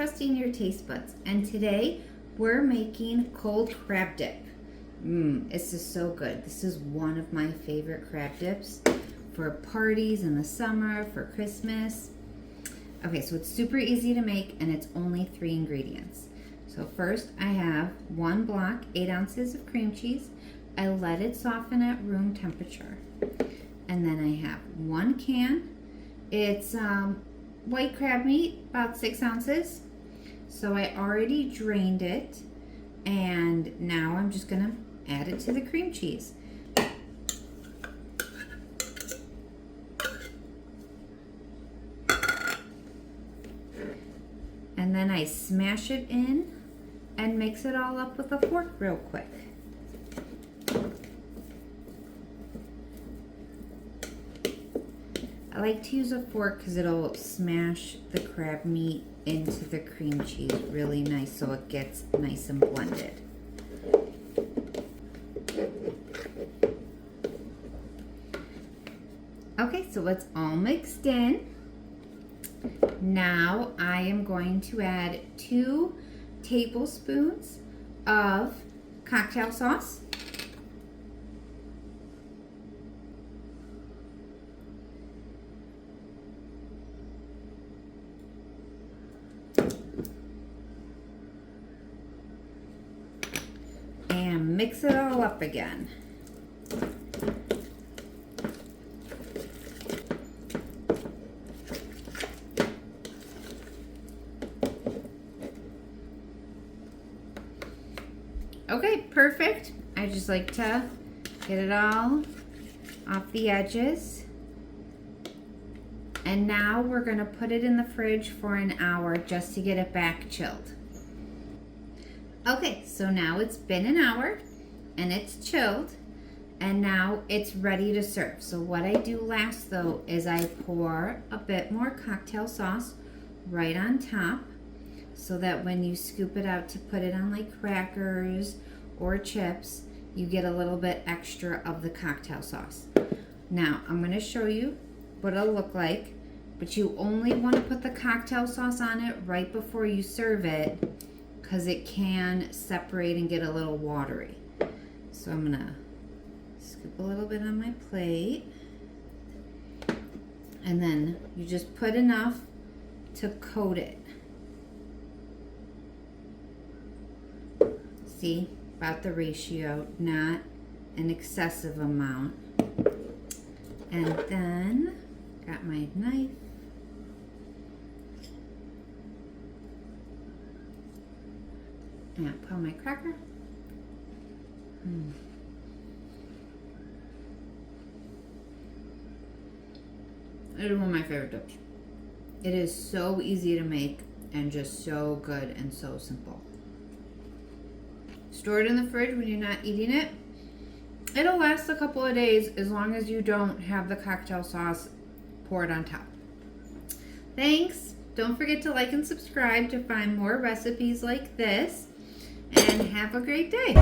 trusting your taste buds. And today we're making cold crab dip. This is so good. This is one of my favorite crab dips for parties in the summer, for Christmas. Okay, so it's super easy to make and it's only 3 ingredients. So first I have 1 block, 8 ounces of cream cheese. I let it soften at room temperature. And then I have 1 can. It's white crab meat, about 6 ounces. So I already drained it. And now I'm just gonna add it to the cream cheese. And then I smash it in and mix it all up with a fork real quick. I like to use a fork because it'll smash the crab meat into the cream cheese really nice so it gets nice and blended. Okay, so it's all mixed in. Now I am going to add 2 tablespoons of cocktail sauce. And mix it all up again. Okay, perfect. I just like to get it all off the edges. And now we're gonna put it in the fridge for an hour just to get it back chilled. Okay, so now it's been an hour and it's chilled and now it's ready to serve. So what I do last though is I pour a bit more cocktail sauce right on top so that when you scoop it out to put it on like crackers or chips, you get a little bit extra of the cocktail sauce. Now I'm gonna show you what it'll look like, but you only wanna put the cocktail sauce on it right before you serve it because it can separate and get a little watery. So I'm gonna scoop a little bit on my plate. And then you just put enough to coat it. See, about the ratio, not an excessive amount. And then, got my knife. And put on my cracker. It is one of my favorite dips. It is so easy to make and just so good and so simple. Store it in the fridge when you're not eating it. It'll last a couple of days as long as you don't have the cocktail sauce poured on top. Thanks. Don't forget to like and subscribe to find more recipes like this. And have a great day.